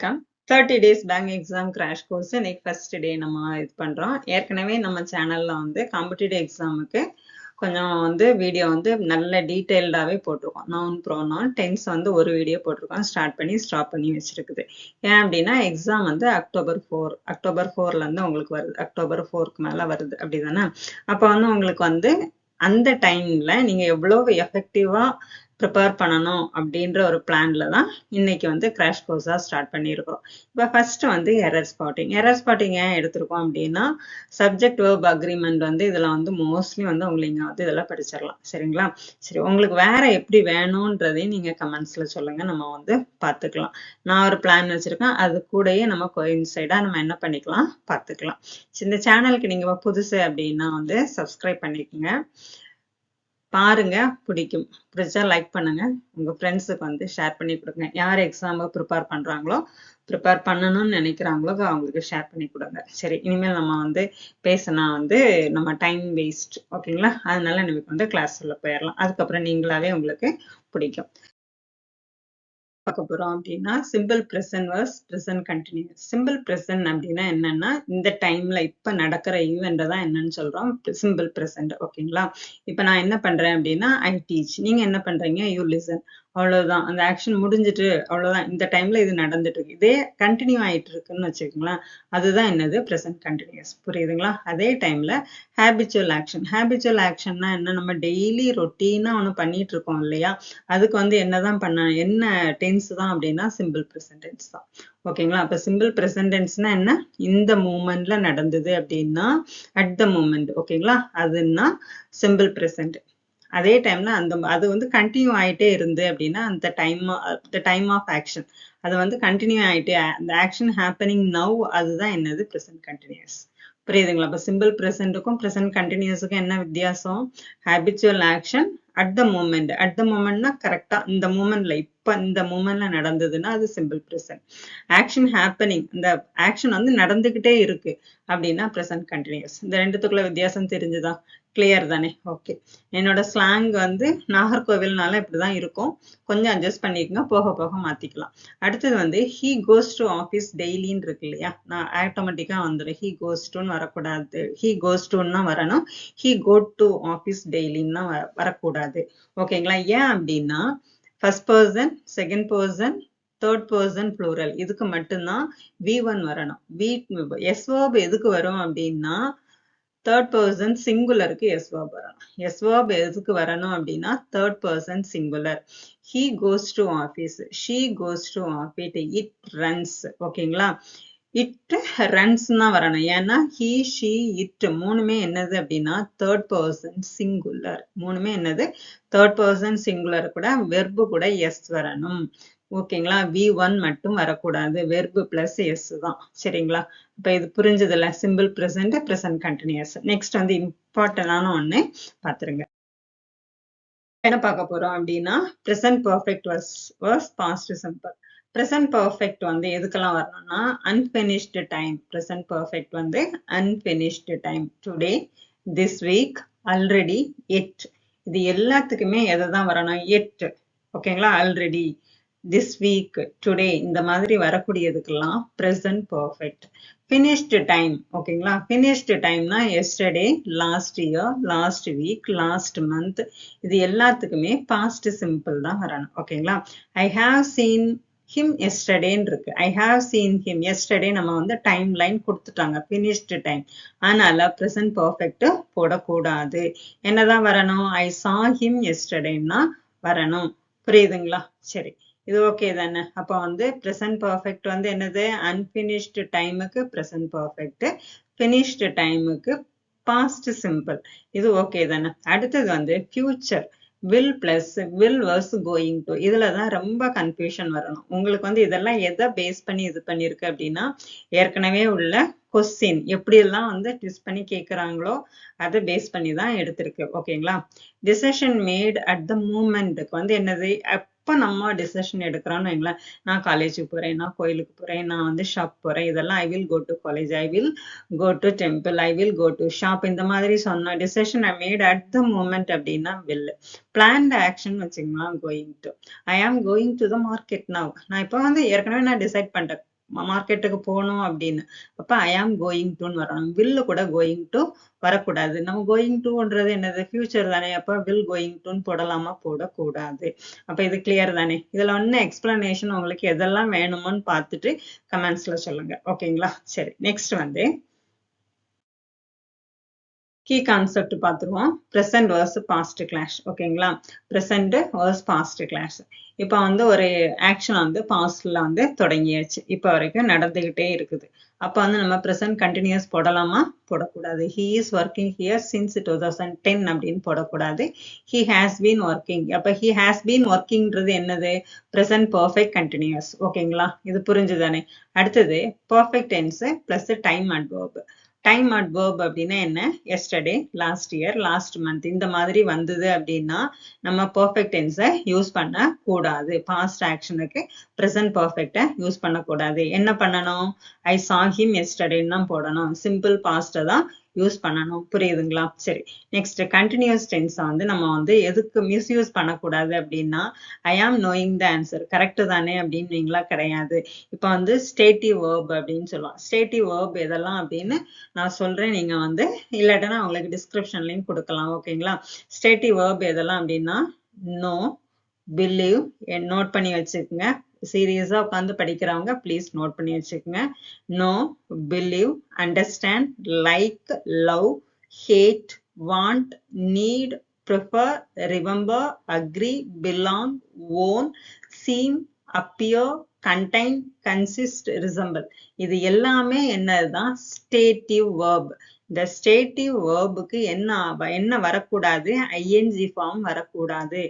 30 days bank exam crash course இன்னைக்கு first day நம்ம இது பண்றோம். ஏற்கனவே நம்ம சேனல்ல வந்து காம்படிட்டிவ் எக்ஸாமுக்கு கொஞ்சம் வந்து வீடியோ வந்து நல்ல டீடைல்டாவே போட்டிருக்கோம். நவுன் ப்ரோனவுன் டென்ஸ் வந்து ஒரு வீடியோ போட்டிருக்கோம். ஸ்டார்ட் பண்ணி ஸ்டாப் பண்ணி வச்சிருக்குது. ஏன் அப்படின்னா எக்ஸாம் வந்து அக்டோபர் 4ல இருந்து உங்களுக்கு வருது. அக்டோபர் 4க்கு மேல வருது அப்படிதானே. அப்ப வந்து உங்களுக்கு வந்து அந்த டைம்ல நீங்க எவ்வளவு எஃபெக்டிவா ப்ரிப்பேர் பண்ணணும் அப்படின்ற ஒரு பிளான்ல தான் இன்னைக்கு வந்து கிராஷ் கோர்ஸா ஸ்டார்ட் பண்ணியிருக்கோம். இப்போ ஃபர்ஸ்ட் வந்து எரர் ஸ்பாட்டிங் ஏன் எடுத்திருக்கோம் அப்படின்னா சப்ஜெக்ட் வேர்ப் அக்ரிமெண்ட் வந்து இதுல வந்து மோஸ்ட்லி வந்து உங்களுக்கு வந்து இதெல்லாம் படிச்சிடலாம். சரிங்களா? சரி, உங்களுக்கு வேற எப்படி வேணும்ன்றதையும் நீங்க கமெண்ட்ஸ்ல சொல்லுங்க, நம்ம வந்து பார்த்துக்கலாம். நான் ஒரு பிளான் வச்சிருக்கேன், அது கூடயே நம்ம கோயின்சைடா நம்ம என்ன பண்ணிக்கலாம் பார்த்துக்கலாம். இந்த சேனலுக்கு நீங்க புதுசு அப்படின்னா வந்து சப்ஸ்கிரைப் பண்ணிக்கோங்க, பாருங்க, பிடிக்கும், பிடிச்சா லைக் பண்ணுங்க, உங்க ஃப்ரெண்ட்ஸுக்கு வந்து ஷேர் பண்ணி கொடுங்க. யார் எக்ஸாம் ப்ரிப்பேர் பண்றாங்களோ, ப்ரிப்பேர் பண்ணணும்னு நினைக்கிறாங்களோ அவங்களுக்கு ஷேர் பண்ணி கொடுங்க. சரி, இனிமேல் நம்ம வந்து பேசினா வந்து நம்ம டைம் வேஸ்ட். ஓகேங்களா? அதனால நமக்கு வந்து கிளாஸ் உள்ள போயிடலாம். அதுக்கப்புறம் நீங்களாவே உங்களுக்கு பிடிக்கும். பார்க்க போறோம் அப்படின்னா simple present versus present continuous. Simple present அப்படின்னா என்னன்னா இந்த டைம்ல இப்ப நடக்கிற ஈவெண்ட் தான் என்னன்னு சொல்றோம் சிம்பிள் ப்ரெசன்ட். ஓகேங்களா? இப்ப நான் என்ன பண்றேன் அப்படின்னா ஐ டீச், நீங்க என்ன பண்றீங்க, யூ லிசன். அவ்வளவுதான், அந்த ஆக்ஷன் முடிஞ்சிட்டு, அவ்வளவுதான். இந்த டைம்ல இது நடந்துட்டு இருக்கு, இதே கண்டினியூ ஆயிட்டு இருக்குன்னு வச்சுக்கோங்களேன். அதுதான் என்னது ப்ரெசன்ட் கண்டினியூஸ். புரியுதுங்களா? அதே டைம்ல ஹேபிச்சுவல் ஆக்ஷன்னா என்ன, நம்ம டெய்லி ரொட்டீனா ஒண்ணு பண்ணிட்டு இருக்கோம் இல்லையா, அதுக்கு வந்து என்னதான் பண்ண, என்ன டென்ஸ் தான் அப்படின்னா சிம்பிள் ப்ரெசன்ட் டென்ஸ் தான். ஓகேங்களா? அப்ப சிம்பிள் ப்ரெசன்ட் டென்ஸ்னா என்ன, இந்த மூமெண்ட்ல நடந்தது அப்படின்னா அட் த மூமெண்ட். ஓகேங்களா? அதுன்னா சிம்பிள் ப்ரெசன்ட். அதே டைம்ல அந்த அது வந்து கண்டினியூ ஆயிட்டே இருந்து அப்படின்னா அந்த டைம் ஆஃப் ஆக்ஷன் அது வந்து கண்டினியூ ஆயிட்டே, அந்த ஆக்ஷன் ஹேப்பனிங் நவ், அதுதான் என்னது ப்ரெசன்ட் கண்டினியூஸ். புரியுதுங்களா? அப்ப சிம்பிள் ப்ரெசன்ட்டுக்கும் ப்ரெசன்ட் கண்டினியூஸுக்கும் என்ன வித்தியாசம், ஹேபிச்சுவல் ஆக்ஷன் அட் த மூமெண்ட்னா கரெக்டா இந்த மூமெண்ட்ல, இப்ப இந்த மூமெண்ட்ல நடந்ததுன்னா அது சிம்பிள் ப்ரெசன்ட். ஆக்ஷன் ஹேப்பனிங், இந்த ஆக்ஷன் வந்து நடந்துகிட்டே இருக்கு அப்படின்னா ப்ரெசன்ட் கண்டினியூஸ். இந்த ரெண்டுத்துக்குள்ள வித்தியாசம் தெரிஞ்சுதா? கிளியர் தானே? ஓகே. என்னோட ஸ்லாங் வந்து நாகர்கோவில்னால இப்படிதான் இருக்கும், கொஞ்சம் அட்ஜஸ்ட் பண்ணிக்கோங்க, போக போக மாத்திக்கலாம். அடுத்தது வந்து ஹீ கோஸ் டு ஆஃபீஸ் டெய்லின்னு இருக்கு இல்லையா, நான் ஆட்டோமேட்டிக்கா வந்துடும். ஹீ கோஸ் டுன்னு வரக்கூடாது, ஹீ கோஸ் டுன்னு தான் வரணும். ஹீ கோ டு ஆஃபீஸ் டெய்லின்னு தான் வரக்கூடாது. ஓகேங்களா? ஏன் அப்படின்னா first person, second person, third person plural, இதுக்கு மட்டும்தான் V1 வரணும். எஸ் வேர்ப் எதுக்கு வரும் அப்படின்னா தேர்ட் பர்சன் சிங்குலருக்கு எஸ் வேர்ப் வரணும். எஸ் வேர்ப் எதுக்கு வரணும் அப்படின்னா third person singular. He goes to office, she goes to office, it runs. ஓகேங்களா? இட் ரன்ஸ் தான் வரணும். ஏன்னா ஹீ, ஷீ, இட் மூணுமே என்னது அப்படின்னா தேர்ட் பர்சன் சிங்குலர். மூணுமே என்னது தேர்ட் பர்சன் சிங்குலர். கூட வெர்பு கூட எஸ் வரணும். ஓகேங்களா? V1 மட்டும் வரக்கூடாது, வெர்பு பிளஸ் எஸ் தான். சரிங்களா? இப்ப இது புரிஞ்சதுல, simple present, present continuous. Next வந்து இம்பார்ட்டன்டான ஒண்ணு பாத்துருங்க. என்ன பார்க்க போறோம் அப்படின்னா present perfect versus past simple. Present perfect வந்து எதுக்கெல்லாம் வரணும்னா அன்பினிஷ்டு டைம். ப்ரெசன்ட் பர்ஃபெக்ட் வந்து unfinished time, today, this week, already, yet. இது எல்லாத்துக்குமே எதை தான் வரணும், எட். ஓகேங்களா? ஆல்ரெடி, திஸ் வீக், டுடே, இந்த மாதிரி வரக்கூடியதுக்கெல்லாம் ப்ரெசன்ட் பர்ஃபெக்ட். Finished time. ஓகேங்களா? ஃபினிஷ்டு டைம்னா yesterday, last year, last week, last month, இது எல்லாத்துக்குமே பாஸ்ட் சிம்பிள் தான் வரணும். ஓகேங்களா? ஐ ஹாவ் சீன் ஹிம் எஸ்டர்டேன்னு இருக்கு. I have seen him yesterday, நம்ம வந்து டைம் லைன் கொடுத்துட்டாங்க, ஃபினிஷ்டு டைம். அதனால ப்ரெசன்ட் பர்ஃபெக்ட் போடக்கூடாது. என்னதான் வரணும், ஐ சா ஹிம் எஸ்டர்டேன்னா வரணும். புரியுதுங்களா? சரி, இது ஓகே தானே? அப்ப வந்து ப்ரெசன்ட் பர்ஃபெக்ட் வந்து என்னது, அன்பினிஷ்டு டைமுக்கு ப்ரெசன்ட் பர்ஃபெக்ட், ஃபினிஷ்டு டைமுக்கு பாஸ்ட் சிம்பிள். இது ஓகே தானே? அடுத்தது வந்து future. Will plus will versus going to, இதுலதான் ரொம்ப கன்ஃபியூஷன் வரணும் உங்களுக்கு. வந்து இதெல்லாம் எதை பேஸ் பண்ணி இது பண்ணிருக்கு அப்படின்னா ஏற்கனவே உள்ள கொஸ்டின் எப்படி எல்லாம் வந்து ட்விஸ்ட் பண்ணி கேட்கறாங்களோ அதை பேஸ் பண்ணி தான் எடுத்திருக்கு. ஓகேங்களா? டிசிஷன் மேட் அட் த மூமெண்ட்டுக்கு வந்து என்னது, எப்ப நம்ம டிசிஷன் எடுக்கிறோம்னு வைங்களேன், நான் காலேஜுக்கு போறேன், நான் கோயிலுக்கு போறேன், நான் வந்து ஷாப் போறேன், இதெல்லாம் I will go to college, I will go to temple, I will go to shop, இந்த மாதிரி சொன்ன decision I made at the moment அப்படின்னா வில். பிளான்ட் ஆக்ஷன் வச்சுக்கலாம் going to. I am going to the market now. நான் இப்போ வந்து ஏற்கனவே நான் டிசைட் பண்ணிட்டேன் மார்க்கெட்டுக்கு போகணும் அப்படின்னு. அப்ப ஐ ஆம் கோயிங் டுன்னு வரணும். வில்லு கூட கோயிங் டு வரக்கூடாது. நம்ம கோயிங் டுன்றது என்னது, ஃபியூச்சர் தானே. அப்ப வில் கோயிங் டுன்னு போடலாமா, போடக்கூடாது. அப்ப இது கிளியர் தானே. இதுல ஒன்னு எக்ஸ்பிளனேஷன் உங்களுக்கு எதெல்லாம் வேணுமோன்னு பார்த்துட்டு கமெண்ட்ஸ்ல சொல்லுங்க. ஓகேங்களா? சரி, நெக்ஸ்ட் வந்து கீ கான்செப்ட் பார்த்துருவோம். Present versus past class. ஓகேங்களா? Present versus past class. இப்போ வந்து ஒரு ஆக்ஷன் வந்து பாஸ்ட்ல வந்து தொடங்கியாச்சு, இப்போ வரைக்கும் நடந்துகிட்டே இருக்குது. அப்போ வந்து நம்ம ப்ரெசன்ட் கண்டினியூஸ் போடலாமா, போடக்கூடாது. He is working here since 2010 அப்படின்னு போடக்கூடாது. He has been working. அப்போ ஹி ஹேஸ் பீன் ஒர்க்கிங்ன்றது என்னது, ப்ரெசன்ட் பர்ஃபெக்ட் கண்டினியூஸ். ஓகேங்களா? இது புரிஞ்சுதானே. அடுத்தது perfect tense plus time adverb. Time adverb அப்படின்னா என்ன, yesterday, last year, last month, இந்த மாதிரி வந்தது அப்படின்னா நம்ம பர்ஃபெக்ட் டென்ஸை யூஸ் பண்ண கூடாது. பாஸ்ட் ஆக்ஷனுக்கு ப்ரெசன்ட் பர்ஃபெக்டை யூஸ் பண்ணக்கூடாது. என்ன பண்ணணும், ஐ சா ஹிம் எஸ்டர்டேன்னு தான் போடணும். சிம்பிள் பாஸ்ட்டை தான் யூஸ் பண்ணணும். புரியுதுங்களா? சரி, நெக்ஸ்ட் கண்டினியூஸ் டென்ஸை வந்து நம்ம வந்து எதுக்கு மிஸ்யூஸ் பண்ணக்கூடாது அப்படின்னா, ஐ ஆம் நோயிங் த ஆன்சர். கரெக்ட் தானே அப்படின்னீங்களா, கிடையாது. இப்போ வந்து ஸ்டேட்டிவ் வேர்ப் அப்படின்னு சொல்லுவோம். ஸ்டேட்டிவ் வேர்ப் எதெல்லாம் அப்படின்னு நான் சொல்றேன், நீங்க வந்து இல்லாட்டனா உங்களுக்கு டிஸ்கிரிப்ஷன்லையும் கொடுக்கலாம். ஓகேங்களா? ஸ்டேட்டிவ் வேர்ப் எதெல்லாம் அப்படின்னா, நோ, பிலீவ், நோட் பண்ணி வச்சுக்கோங்க. சீரியஸா உட்காந்து படிக்கிறவங்க ப்ளீஸ் நோட் பண்ணி வச்சுக்கோங்க. Know, believe, understand, like, love, hate, want, need, prefer, remember, agree, belong, own, seem, appear, contain, consist, resemble. இது எல்லாமே என்னதுதான், ஸ்டேட்டிவ் வேர்ப். இந்த ஸ்டேட்டிவ் வேர்புக்கு என்ன வரக்கூடாது, ஐஎன்ஜி ஃபார்ம் வரக்கூடாது.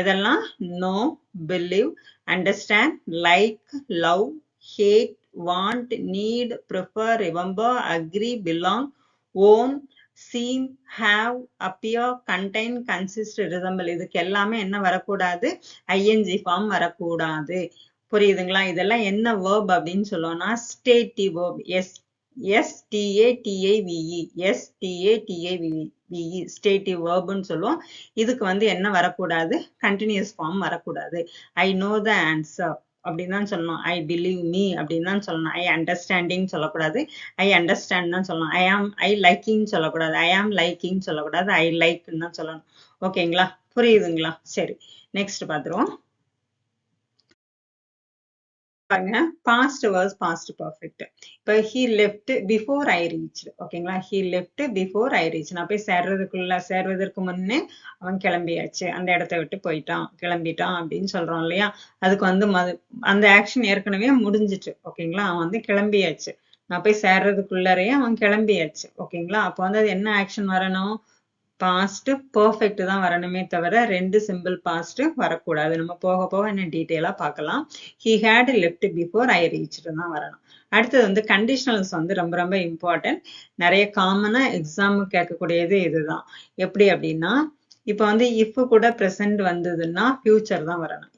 எதெல்லாம், know, believe, understand, like, love, hate, want, need, prefer, remember, agree, belong, own, seem, have, appear, contain, consist, resemble. இதுக்கு எல்லாமே என்ன வரக்கூடாது, ஐஎன்ஜி ஃபார்ம் வரக்கூடாது. புரியுதுங்களா? இதெல்லாம் என்ன வேர்ப் அப்படின்னு சொல்லுவோம்னா ஸ்டேட்டிவ் வேர்ப். STATIVE, ஸ்டேட்டிவ் வேர்ப்னு சொல்லுவோம். இதுக்கு வந்து என்ன வரக்கூடாது, கண்டினியூஸ் ஃபார்ம் வரக்கூடாது. ஐ நோ த ஆன்சர் அப்படின்னு தான் சொல்லணும். ஐ பிலீவ் மீ அப்படின்னு தான் சொல்லணும். ஐ அண்டர்ஸ்டாண்டிங் சொல்லக்கூடாது. ஐ அண்டர்ஸ்டாண்ட் தான் சொல்லணும். ஐ லைக்கிங் சொல்லக்கூடாது. ஐ ஆம் லைக்கிங் சொல்லக்கூடாது. ஐ லைக்னு தான் சொல்லணும். ஓகேங்களா? புரியுதுங்களா? சரி, நெக்ஸ்ட் பார்த்துருவோம். பாருங்க, பாஸ்ட் வாஸ் பாஸ்ட் பர்ஃபெக்ட். இப்போ he left before I reach. ஓகேங்களா? He left before I reach. நான் போய் சேர்றதுக்கு முன்னே அவன் கிளம்பியாச்சு, அந்த இடத்த விட்டு போயிட்டான், கிளம்பிட்டான் அப்படின்னு சொல்றோம் இல்லையா. அதுக்கு வந்து அந்த ஆக்ஷன் ஏற்கனவே முடிஞ்சிச்சு. ஓகேங்களா? அவன் வந்து கிளம்பியாச்சு, நான் போய் சேர்றதுக்குள்ளரையே அவன் கிளம்பியாச்சு. ஓகேங்களா? அப்போ வந்து அது என்ன ஆக்ஷன் வரணும், பாஸ்ட் பர்ஃபெக்ட் தான் வரணுமே தவிர ரெண்டு சிம்பிள் பாஸ்ட் வரக்கூடாது. நம்ம போக போக என்ன டீட்டெயிலா பார்க்கலாம். He had left before I reached தான் வரணும். அடுத்தது வந்து கண்டிஷனல்ஸ் வந்து ரொம்ப ரொம்ப இம்பார்ட்டன்ட். நிறைய காமனா எக்ஸாமுக்கு கேட்கக்கூடியது இதுதான். எப்படி அப்படின்னா, இப்போ வந்து இஃப் கூட ப்ரெசன்ட் வந்ததுன்னா ஃபியூச்சர் தான் வரணும்.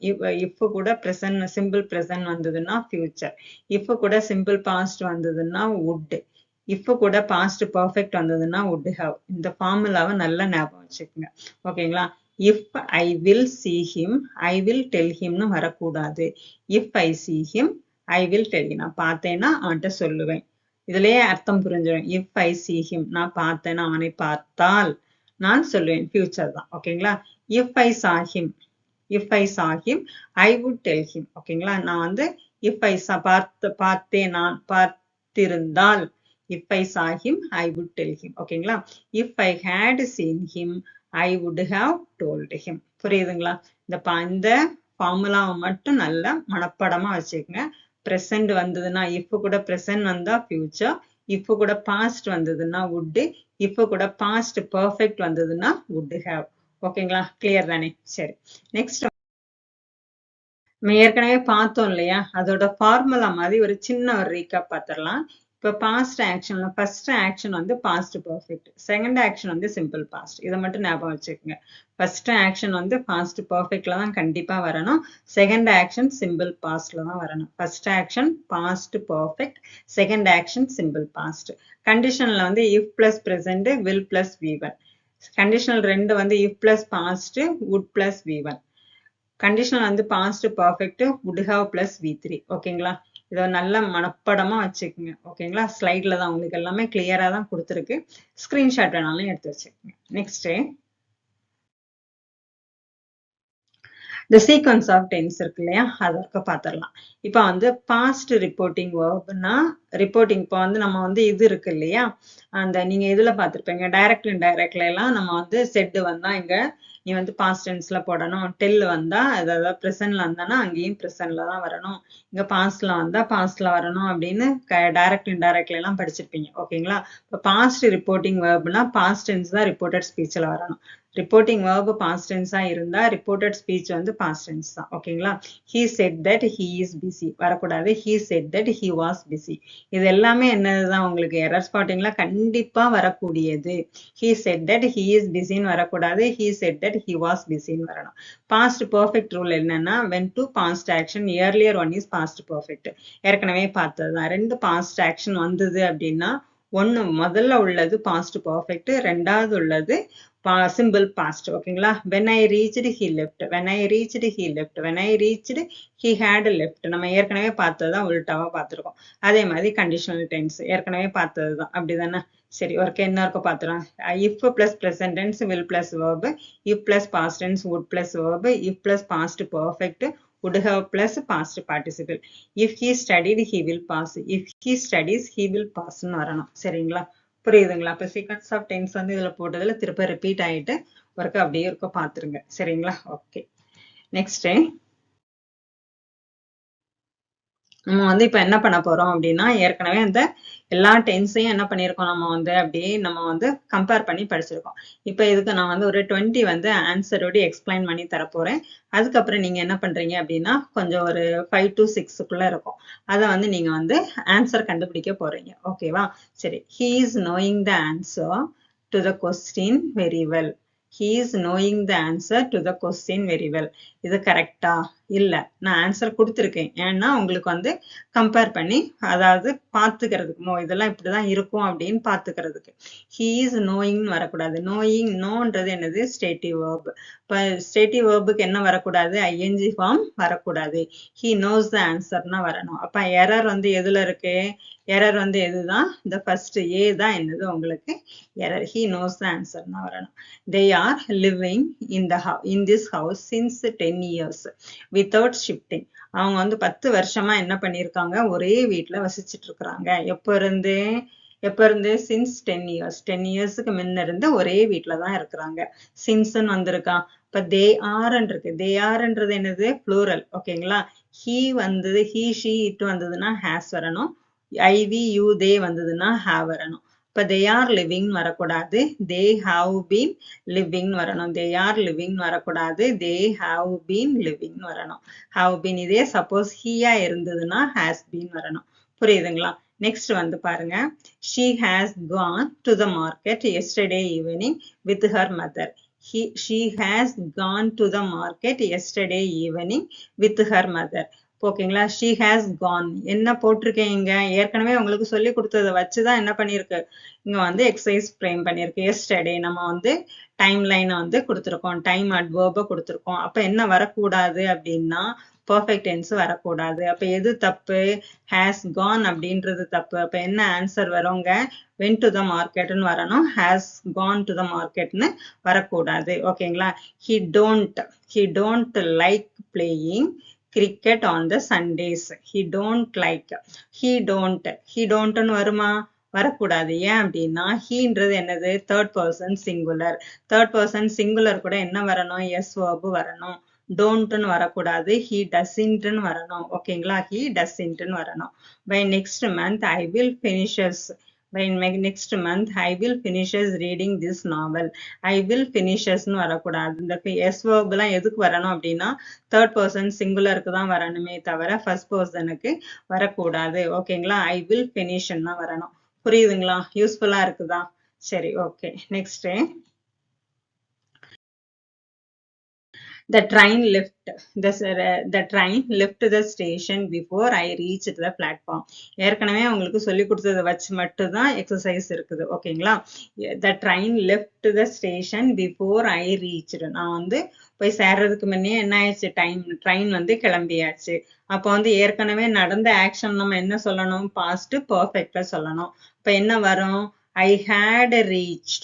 இஃப் கூட ப்ரெசன்ட் சிம்பிள் ப்ரெசன்ட் வந்ததுன்னா ஃபியூச்சர். இஃப் கூட சிம்பிள் பாஸ்ட் வந்ததுன்னா வுட். இஃப் கூட பாஸ்ட் பர்ஃபெக்ட் வந்ததுன்னா would have. இந்த ஃபார்முலாவை நல்லா ஞாபகம் வச்சுக்கோங்க. ஓகேங்களா? If I will see him, I will tell ஹிம்னு வரக்கூடாது. If I see him, I will tell him. நான் பார்த்தேன்னா அவன்கிட்ட சொல்லுவேன். இதுலயே அர்த்தம் புரிஞ்சிடும். இஃப் ஐ see him, நான் பார்த்தேன்னா, அவனை பார்த்தால் நான் சொல்லுவேன், ஃபியூச்சர் தான். ஓகேங்களா? If I saw him, if I saw him, I would tell him. ஓகேங்களா? நான் வந்து இஃப் ஐ பார்த்தேன், நான் பார்த்திருந்தால், if I saw him, I would tell him. ஓகேங்களா? if I had seen him, I would have told him. புரியுதுங்களா? இந்த ஃபார்முலாவை மட்டும் நல்லா மனப்படமா வச்சுக்கோங்க. ப்ரெசன்ட் வந்ததுன்னா if கூட ப்ரெசன்ட் வந்தா ஃபியூச்சர், if கூட பாஸ்ட் வந்ததுன்னா would, if கூட பாஸ்ட் பர்ஃபெக்ட் வந்ததுன்னா would have. ஓகேங்களா? கிளியர் தானே? சரி, நெக்ஸ்ட் நம்ம ஏற்கனவே பார்த்தோம் இல்லையா, அதோட ஃபார்முலா மாதிரி ஒரு சின்ன ஒரு ரீகேப் பார்த்துடலாம். இப்போ பாஸ்ட் ஆக்ஷன்ல ஃபர்ஸ்ட் ஆக்ஷன் வந்து பாஸ்ட் பர்ஃபெக்ட், செகண்ட் ஆக்ஷன் வந்து சிம்பிள் பாஸ்ட். இதை மட்டும் ஞாபகம் வச்சுக்கோங்க. ஃபர்ஸ்ட் ஆக்ஷன் வந்து பாஸ்ட் பர்ஃபெக்ட்ல தான் கண்டிப்பா வரணும். செகண்ட் ஆக்ஷன் சிம்பிள் பாஸ்ட்ல தான் வரணும். First action past perfect, second action simple past. கண்டிஷன்ல வந்து if plus present, will plus V1. Conditional 2 வந்து if plus past, would plus V1. Conditional வந்து past perfect, would have plus V3. ஓகேங்களா? இதை நல்ல மனப்படமா வச்சுக்கோங்க. ஓகேங்களா? ஸ்லைட்ல தான் உங்களுக்கு எல்லாமே கிளியரா தான் கொடுத்துருக்கு. ஸ்கிரீன்ஷாட் வேணாலும் எடுத்து வச்சுக்கோங்க. Next the sequence of tense இருக்கு இல்லையா, அதற்கு பார்த்துடலாம். இப்போ வந்து பாஸ்ட் ரிப்போர்ட்டிங் வேர்ப்னா ரிப்போர்ட்டிங், இப்போ வந்து நம்ம வந்து இது இருக்கு இல்லையா, அந்த நீங்க இதுல பார்த்துருப்பீங்க டைரக்ட் இன்டைரக்ட்ல எல்லாம் நம்ம வந்து செட் வந்தா இங்க நீ வந்து பாஸ்ட் டென்ஸ்ல போடணும், டெல் வந்தா அதாவது பிரசன்ட்ல வந்தானா அங்கேயும் பிரசன்ட்ல தான் வரணும், இங்க பாஸ்ட்ல வந்தா பாஸ்ட்ல வரணும் அப்படின்னு டைரக்ட் இன்டைரக்ட்ல எல்லாம் படிச்சிருப்பீங்க. ஓகேங்களா? இப்போ பாஸ்ட் ரிப்போர்ட்டிங் வேர்ப்னா பாஸ்ட் டென்ஸ் தான் ரிப்போர்ட்டட் ஸ்பீச்ல வரணும். ரிப்போர்ட்டிங் வேர்ப் பாஸ்ட் டென்ஸா இருந்தா ரிப்போர்ட்டட் ஸ்பீச் வந்து பாஸ்ட் டென்ஸ் தான். ஓகேங்களா? he said that he is busy வரக்கூடாது, he said that he was busy. இது எல்லாமே என்னதுதான் உங்களுக்கு எரர் ஸ்பாட்டிங்ல கண்டிப்பா வரக்கூடியது. he said that he is busy ன்னு வரக்கூடாது, he said that he was busy ன்னு வரணும். பாஸ்ட் பெர்ஃபெக்ட் ரூல் என்னன்னா when to past action earlier one is past perfect. ஏற்கனவே பார்த்ததுதான். 2 பாஸ்ட் ஆக்ஷன் வந்தது அப்படின்னா ஒன்னு முதல்ல உள்ளது பாஸ்ட் பெர்ஃபெக்ட், ரெண்டாவது உள்ளது simple past. ஓகேங்களா? when I reached he left, when I reached he left, when I reached he had left. நம்ம ஏற்கனவே பார்த்ததுதான் உல்டாவா பார்த்திருக்கோம். அதே மாதிரி கண்டிஷனல் டென்ஸ் ஏற்கனவே பார்த்ததுதான். அப்படிதானே? சரி, ஒர்க் என்ன இருக்க பார்த்துறோம். if plus present tense, will plus verb, if plus past tense, would plus verb, if plus past perfect, would have plus past participle. if he studied he will pass, if he studies he will pass ன்னு வரணும். சரிங்களா? புரியுதுங்களா? அப்ப sequence of tense வந்து இதுல போட்டதுல திருப்ப repeat ஆயிட்டு work அப்படியே இருக்க பாத்துருங்க. சரிங்களா? ஓகே. நெக்ஸ்ட் நம்ம வந்து இப்ப என்ன பண்ண போறோம் அப்படின்னா ஏற்கனவே அந்த எல்லா டென்ஸையும் என்ன பண்ணிருக்கோம் நம்ம வந்து அப்படியே நம்ம வந்து கம்பேர் பண்ணி படிச்சிருக்கோம். இப்ப இதுக்கு நான் வந்து ஒரு 20 வந்து ஆன்சரோட எக்ஸ்பிளைன் பண்ணி தரப்போறேன். அதுக்கப்புறம் நீங்க என்ன பண்றீங்க அப்படின்னா கொஞ்சம் ஒரு 5 to 6க்குள்ள இருக்கும், அதை வந்து நீங்க வந்து ஆன்சர் கண்டுபிடிக்க போறீங்க. ஓகேவா? சரி. he is knowing the answer to the question very well. he is knowing the answer to the question very well. இது கரெக்டா? இல்ல, நான் ஆன்சர் கொடுத்துருக்கேன். ஏன்னா உங்களுக்கு வந்து கம்பேர் பண்ணி அதாவது பார்த்துக்கிறதுக்கு இதெல்லாம் இப்படிதான் இருக்கும் அப்படின்னு பார்த்துக்கிறதுக்கு. he is knowing வரக்கூடாது. knowing நோன்றது என்னது? ஸ்டேட்டிவ் வேர்ப். இப்போ ஸ்டேட்டிவ் வேர்புக்கு என்ன வரக்கூடாது? ing ஃபார்ம் வரக்கூடாது. he knows the answerனா வரணும். அப்ப எரர் வந்து எதுல இருக்கு? எரர் வந்து எதுதான்? இந்த ஃபர்ஸ்ட் ஏ தான் என்னது உங்களுக்கு எரர். he knows the answerனா வரணும். they are living in this house since 10 years without shifting. அவங்க வந்து 10 வருஷமா என்ன பண்ணிருக்காங்க? ஒரே வீட்டுல வசிச்சிட்டு இருக்கிறாங்க. எப்ப இருந்து? Since 10 years. 10 இயர்ஸ்க்கு முன்ன இருந்து ஒரே வீட்டுலதான் இருக்கிறாங்க. சின்ஸ்ன்னு வந்திருக்கா. இப்ப தே ஆர்ன்னு இருக்கு. தே ஆர்ன்றது என்னது? ப்ளூரல். ஓகேங்களா? he வந்தது he she it வந்ததுன்னா ஹேஸ் வரணும். IV you they வந்ததுன்னா have வரணும். இப்ப they are living வரக்கூடாது, they have been living வரணும். they are living வரக்கூடாது, they have been living வரணும். have been இதே சப்போஸ் he-ஆ இருந்ததுன்னா has been வரணும். புரியுதுங்களா? நெக்ஸ்ட் வந்து பாருங்க. she has gone to the market yesterday evening with her mother. she has gone to the market yesterday evening with her mother. ஓகேங்களா? she has gone என்ன போட்டிருக்கேன் இங்க? ஏற்கனவே உங்களுக்கு சொல்லி கொடுத்ததை வச்சுதான் என்ன பண்ணிருக்கு இங்க வந்து எக்ஸசைஸ் ஃப்ரேம் பண்ணிருக்கு. yesterday நம்ம வந்து டைம் லைனை வந்து கொடுத்துருக்கோம், டைம் அட்வர்பை கொடுத்துருக்கோம். அப்ப என்ன வரக்கூடாது அப்படின்னா பர்ஃபெக்ட் டென்ஸ் வரக்கூடாது. அப்ப எது தப்பு? has gone அப்படின்றது தப்பு. அப்ப என்ன ஆன்சர் வருங்க? went to the marketன்னு வரணும், has gone to the marketன்னு வரக்கூடாது. ஓகேங்களா? he don't like playing cricket on the Sundays. he don't like. he don't வருமா? வரக்கூடாது. ஏன் அப்படின்னா ஹீன்றது என்னது? Third person singular. Third person singular கூட என்ன வரணும்? எஸ் வேர்பு வரணும். டோன்ட்னு வரக்கூடாது, he doesn't வரணும். ஓகேங்களா? he doesn't வரணும். by next month I will finishes by next month I will finishes reading this novel. I will finishes-னு வரக்கூடாது. இந்த s verb எல்லாம் எதுக்கு வரணும் அப்படின்னா third person singular-க்கு தான் வரணுமே தவிர first person-க்கு வரக்கூடாது. ஓகேங்களா? I will finish-ன்னு தான் வரணும். புரியுதுங்களா? யூஸ்ஃபுல்லா இருக்குதா? சரி, okay. Next, the train left the station before I reached the platform. ஏற்கனவே உங்களுக்கு சொல்லி கொடுத்ததை வச்சு மட்டும் தான் எக்ஸசைஸ் இருக்குது. ஓகேங்களா? the train left the station before I reached. நான் வந்து போய் சேர்றதுக்கு முன்னே என்ன ஆயிடுச்சு, ட்ரெயின் வந்து கிளம்பியாச்சு. அப்போ வந்து ஏற்கனவே நடந்த ஆக்ஷன் நம்ம என்ன சொல்லணும், பாஸ்ட் பர்ஃபெக்ட்ல சொல்லணும். அப்ப என்ன வரும், I had reached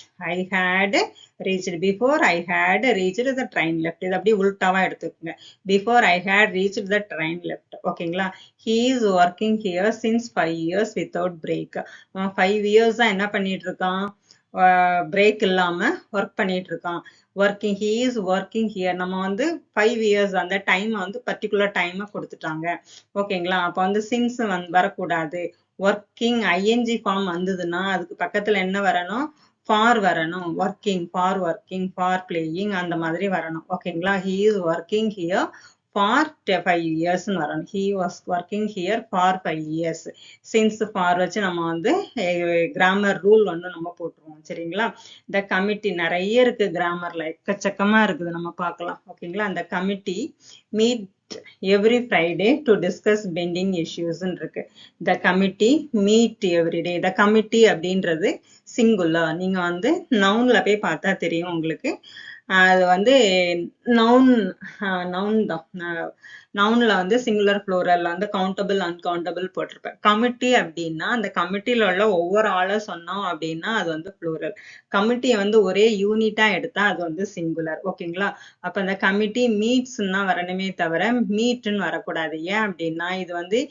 before I had reached the train left. இது அப்படியே உல்டாவா எடுத்துக்கோங்க. before I had reached the train left. ஓகேங்களா? he is working here since 5 years without break. 5 years என்ன பண்ணிட்டு இருக்கான், பிரேக் இல்லாம ஒர்க் பண்ணிட்டு இருக்கான். working, he is working here. நம்ம வந்து 5 years அந்த டைம் வந்து பர்டிகுலர் டைம் கொடுத்துட்டாங்க. ஓகேங்களா? அப்ப வந்து since வரக்கூடாது. working ing ஃபார்ம் வந்ததுன்னா அதுக்கு பக்கத்துல என்ன வரணும், ஃபார் வரணும். working, for playing அந்த மாதிரி வரணும். ஓகேங்களா? he is working here for 5 years வரணும். he was working here for 5 years. since for வச்சு நம்ம வந்து கிராமர் ரூல் வந்து நம்ம போட்டுருவோம். சரிங்களா? இந்த கமிட்டி நிறைய இருக்கு, கிராமர்ல எக்கச்சக்கமா இருக்குது, நம்ம பார்க்கலாம். ஓகேங்களா? அந்த committee meet every Friday to discuss pending issues இருக்கு. the committee meet every day. the committee அப்படின்றது singular. நீங்க வந்து nounல போய் பார்த்தா தெரியும் உங்களுக்கு. அது வந்து நவுன் தான். நவுன்ல வந்து சிங்குலர் ப்ளூரல் வந்து கவுண்டபிள் அன்கவுண்டபிள் போட்டிருப்பேன். கமிட்டி அப்படின்னா அந்த கமிட்டியில உள்ள ஒவ்வொரு ஆளை சொன்னோம் அப்படின்னா அது வந்து ப்ளூரல். கமிட்டியை வந்து ஒரே யூனிட்டா எடுத்தா அது வந்து சிங்குலர். ஓகேங்களா? அப்ப அந்த கமிட்டி மீட்ஸ்ன்னு தான் வரணுமே தவிர மீட்னு வரக்கூடாது. ஏன் அப்படின்னா இது வந்து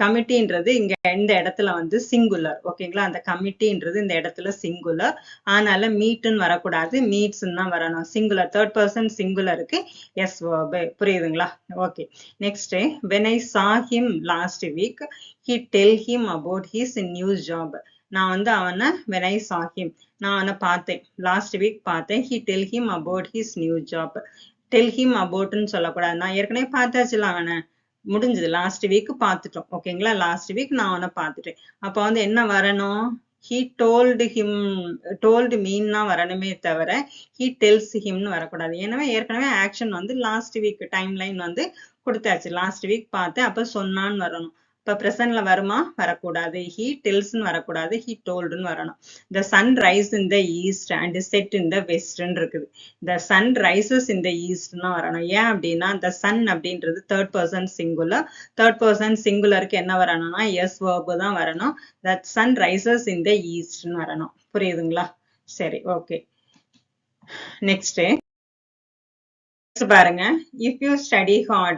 கமிட்டின்றது இங்க இந்த இடத்துல வந்து சிங்குலர். ஓகேங்களா? அந்த கமிட்டின்றது இந்த இடத்துல சிங்குலர், அதனால மீட்னு வரக்கூடாது, மீட்ஸ்ன்னு தான் வரணும். சிங்குலர், தேர்ட் பர்சன் சிங்குலருக்கு எஸ் verb. புரியுதுங்களா? Okay. Next, when I saw him last week he tell him about his new job. நான் வந்து அவனை when I saw him, நான் அவனை பார்த்தேன், லாஸ்ட் வீக் பார்த்தேன். he tell him about his new job. tell him aboutன்னு சொல்லக்கூடாது, நான் ஏற்கனவே பார்த்தாச்சுல அவனை, முடிஞ்சது, லாஸ்ட் வீக் பார்த்துட்டோம். ஓகேங்களா? லாஸ்ட் வீக் நான் அவனை பார்த்துட்டேன். அப்ப வந்து என்ன வரணும், he told him, told meன்னா வரணுமே தவிர he tells himனு வரக்கூடாது. எனவே ஏற்கனவே ஆக்ஷன் வந்து லாஸ்ட் வீக் டைம் லைன் வந்து கொடுத்தாச்சு. லாஸ்ட் வீக் பார்த்தேன், அப்ப சொன்னான்னு வரணும். இப்ப பிரசன்ட்ல வருமா, வரக்கூடாது. he tellsன்னு வரக்கூடாது, he toldன்னு வரணும். the sun rises in the east and set in the westன்னு இருக்குது. the sun rises in the eastன்னு வரணும். ஏன் அப்படின்னா the sun அப்படின்றது third person singular. Third person சிங்குலருக்கு என்ன வரணும்னா எஸ் verb தான் வரணும். that sun rises in the eastன்னு வரணும். புரியுதுங்களா? சரி, ஓகே. நெக்ஸ்ட் பாருங்க, if you study hard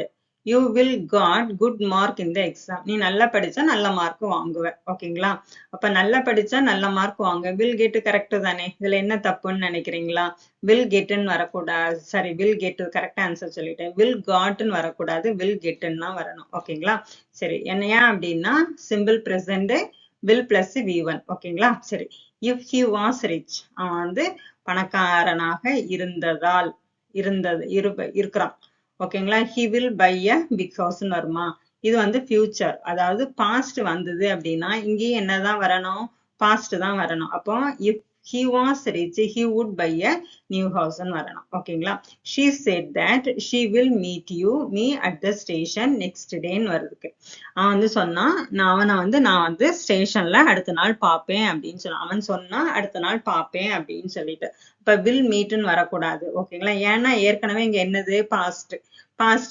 you will got good mark in the exam. நீ நல்லா படிச்சா நல்ல மார்க் வாங்குவ. ஓகேங்களா? அப்ப நல்லா படிச்சா நல்ல மார்க் வாங்க. will get கரெக்ட் தானே, இதுல என்ன தப்புன்னு நினைக்கிறீங்களா? will getன்னு வரக்கூடாது. சரி, will get கரெக்ட் ஆன்சர் சொல்லிட்டேன். will gotன்னு வரக்கூடாது, will getன்னு தான் வரணும். ஓகேங்களா? சரி, என்னையா அப்படின்னா simple present will plus v1. ஓகேங்களா? சரி, if he was rich, அவன் வந்து பணக்காரனாக இருக்கிறான். ஓகேங்களா? he will buy a big house ன்னு வருமா? இது வந்து future, அதாவது past வந்தது அப்படின்னா இங்கேயும் என்னதான் வரணும், past தான் வரணும். அப்போ if he was rich he would buy a new house ன்னு வரணும். ஓகேங்களா? she said that she will meet me at the station next day ன்னு வருதுக்கு. அவன் வந்து சொன்னா நான் வந்து ஸ்டேஷன்ல அடுத்த நாள் பாப்பேன் அப்படின்னு சொன்னான். அவன் சொன்னா அடுத்த நாள் பாப்பேன் அப்படின்னு சொல்லிட்டு. இப்ப will meetன்னு வரக்கூடாது. ஓகேங்களா? ஏன்னா ஏற்கனவே இங்க என்னது, பாஸ்ட்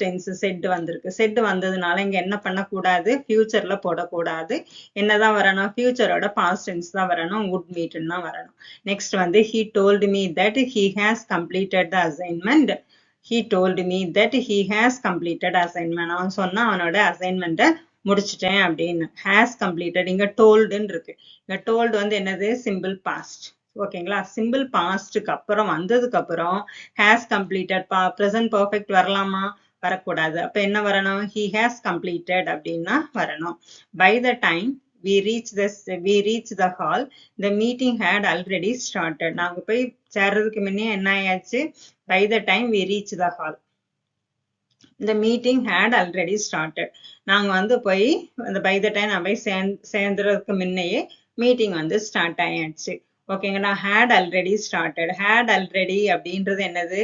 டென்ஸ் செட் வந்திருக்கு. செட் வந்ததுனால இங்க என்ன பண்ணக்கூடாது, ஃபியூச்சர்ல போடக்கூடாது. என்னதான் வரணும், ஃபியூச்சரோட பாஸ்ட் டென்ஸ் தான் வரணும், would meetன்னு தான் வரணும். நெக்ஸ்ட் வந்து he told me that he has completed the assignment. he told me that he has completed assignment. அவன் சொன்னா அவனோட அசைன்மெண்ட்டை முடிச்சிட்டேன் அப்படின்னு. has completed, இங்க toldன்னு இருக்கு. இங்க told வந்து என்னது, சிம்பிள் பாஸ்ட். ஓகேங்களா? சிம்பிள் பாஸ்டுக்கு அப்புறம் வந்ததுக்கு அப்புறம் has completed present perfect வரலாமா, வரக்கூடாது. அப்ப என்ன வரணும், he has completed அப்படின்னா வரணும். by the time we reached the hall, the meeting had already started. நாங்க போய் சேர்றதுக்கு முன்னே என்ன ஆயாச்சு? By the time we reached the hall, the meeting had already started. நாங்க வந்து போய் அந்த by the time நான் போய் சேர்ந்துறதுக்கு முன்னையே மீட்டிங் வந்து ஸ்டார்ட் ஆயாச்சு. ஓகேங்களா? had already started. had already அப்படின்றது என்னது?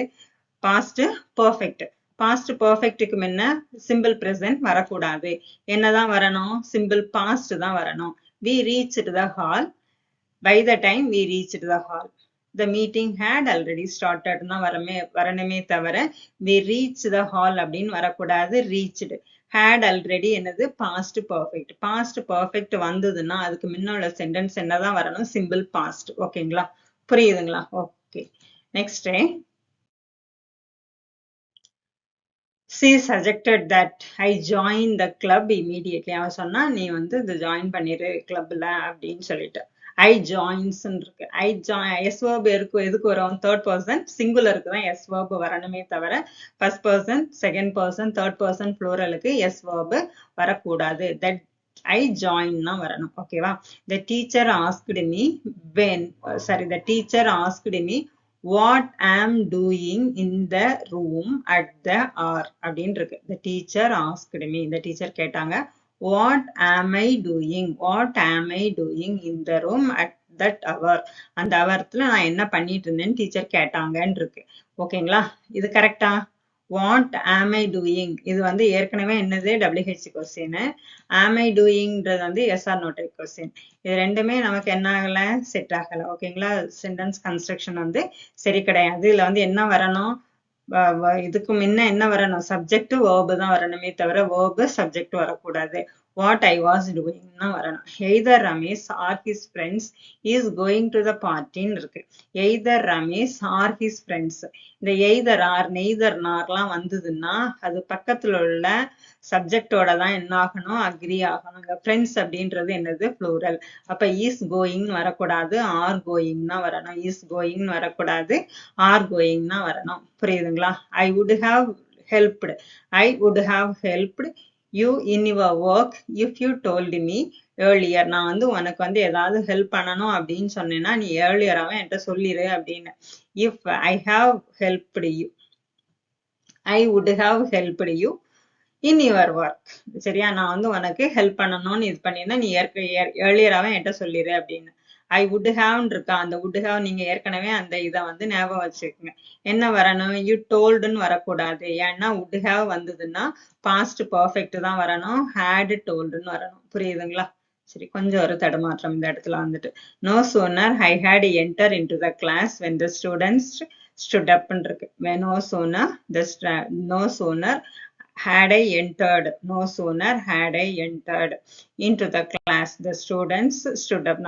past perfect. past perfectக்கு முன்ன simple present வரக்கூடாது. என்னதான் வரணும்? simple past தான் வரணும். we reached the hall. by the time we reached the hall, the meeting had already started னா வரணுமே தவிர we reached the hall அப்படின்னு வரக்கூடாது. reached. had already என்னது? past perfect. past perfect வந்ததுன்னா அதுக்கு முன்னுள்ள சென்டென்ஸ் என்னதான் வரணும்? simple past. ஓகேங்களா? புரியுதுங்களா? Okay. Next, she suggested that I join the club immediately. அவ சொன்னா நீ வந்து இது ஜாயின் பண்ணிரு கிளப்ல அப்படின்னு சொல்லிட்டு. I joins இருக்கு. I join S verb எதுக்கு வரும்? தேர்ட் பர்சன் சிங்குலருக்கு தான் S verb வரணுமே தவிர first person, second person, third person ப்ளூரலுக்கு S verb வரக்கூடாது. that I join னா வரணும். ஓகேவா? the teacher asked me the teacher asked me what am doing in the room at the hour அப்படின்னு இருக்கு. the teacher asked me, the teacher கேட்டாங்க what am I doing in the room at that hour. அந்த அவர்த்துல நான் என்ன பண்ணிட்டு இருந்தேன்னு teacher கேட்டாங்கன்னு இருக்கு. ஓகேங்களா? இது கரெக்டா? what am I doing இது வந்து ஏற்கனவே என்னது? WH question. am I doingன்றது வந்து yes or no type question. இது ரெண்டுமே நமக்கு என்ன ஆகல? செட் ஆகல. ஓகேங்களா? சென்டென்ஸ் கன்ஸ்ட்ரக்ஷன் வந்து சரி கிடையாது. இதுல வந்து என்ன வரணும்? இதுக்கு முன்ன என்ன வரணும்? சப்ஜெக்ட் வேர்பு தான் வரணுமே தவிர வேர்பு சப்ஜெக்ட் வரக்கூடாது. what I was doing னா வரணும். either Ramesh or his friends is going to the party ன்னு இருக்கு. either Ramesh or his friends. இந்த either or neither nor வந்ததுன்னா அது பக்கத்துல உள்ள சப்ஜெக்டோட தான் என்ன ஆகணும்? அக்ரி ஆகணும். ஃப்ரெண்ட்ஸ் அப்படின்றது என்னது? plural. அப்ப is going வரக்கூடாது, are going தான் வரணும். is going வரக்கூடாது, are going தான் வரணும். புரியுதுங்களா? I would have helped you in your work if you told me earlier. நான் வந்து உனக்கு வந்து ஏதாவது ஹெல்ப் பண்ணணும் அப்படின்னு சொன்னேன்னா நீ ஏர்லியராவே என்கிட்ட சொல்லிரு அப்படின்னு. if I have helped you, I would have helped you in your work. சரியா? நான் வந்து உனக்கு ஹெல்ப் பண்ணணும்னு இது பண்ணினா நீ ஏர்லியராவே என்கிட்ட சொல்லிரு அப்படின்னு. I would have இருக்கா? அந்த would have நீங்க ஏற்கனவே அந்த இதை வந்து ஞாபகம் வச்சுக்கோங்க. என்ன வரணும்? you toldன்னு வரக்கூடாது. ஏன்னா would have வந்ததுன்னா past perfect தான் வரணும். had toldன்னு வரணும். புரியுதுங்களா? சரி, கொஞ்சம் ஒரு தடுமாற்றம் இந்த இடத்துல வந்துட்டு. no sooner I had entered into the class when the students stood up ன்னு இருக்கு. no sooner had I entered into the class, the students stood up.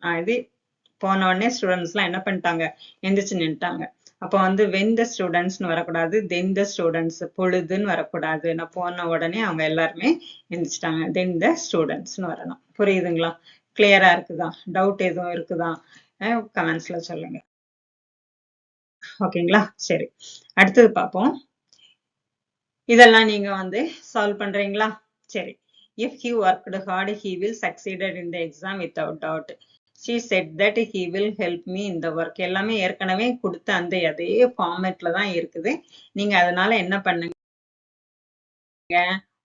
நான் இது போன உடனே ஸ்டூடெண்ட்ஸ்லாம் என்ன பண்ணிட்டாங்க? எந்திரிச்சு நின்ட்டாங்க. அப்போ வந்து when the studentsனு வரக்கூடாது, then the students, பொழுதுன்னு வரக்கூடாது. நான் போன உடனே அவங்க எல்லாருமே எந்திரிச்சிட்டாங்க. then the studentsனு வரணும். புரியுதுங்களா? கிளியரா இருக்குதா? டவுட் எதுவும் இருக்குதா? கமெண்ட்ஸ்ல சொல்லுங்க. ஓகேங்களா? சரி, அடுத்தது பார்ப்போம். இதெல்லாம் நீங்க வந்து சால்வ் பண்றீங்களா? சரி. if he worked hard he will succeed in the exam without doubt. she said that he will help me in the work. எல்லாமே ஏற்கனவே கொடுத்த அந்த அதே ஃபார்மேட்ல தான் இருக்குது. நீங்க அதனால என்ன பண்ணுங்க?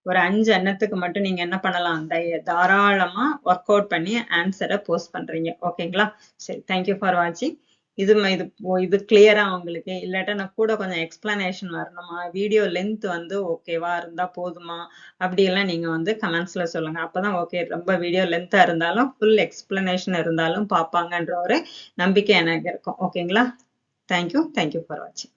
ஒரு 5 எண்ணத்துக்கு மட்டும் நீங்க என்ன பண்ணலாம்? தாராளமா ஒர்க் அவுட் பண்ணி ஆன்சரை போஸ்ட் பண்றீங்க. ஓகேங்களா? சரி, தேங்க்யூ ஃபார் வாட்சிங். இது கிளியரா உங்களுக்கு? இல்லாட்டா நான் கூட கொஞ்சம் எக்ஸ்பிளனேஷன் வரணுமா? வீடியோ லென்த் வந்து ஓகேவா இருந்தா போதுமா? அப்படியெல்லாம் நீங்க வந்து கமெண்ட்ஸ்ல சொல்லுங்க. அப்பதான் ஓகே, ரொம்ப வீடியோ லென்த்தா இருந்தாலும் ஃபுல் எக்ஸ்பிளனேஷன் இருந்தாலும் பார்ப்பாங்கன்ற ஒரு நம்பிக்கை எனக்கு இருக்கும். ஓகேங்களா? தேங்க்யூ ஃபார் வாட்சிங்.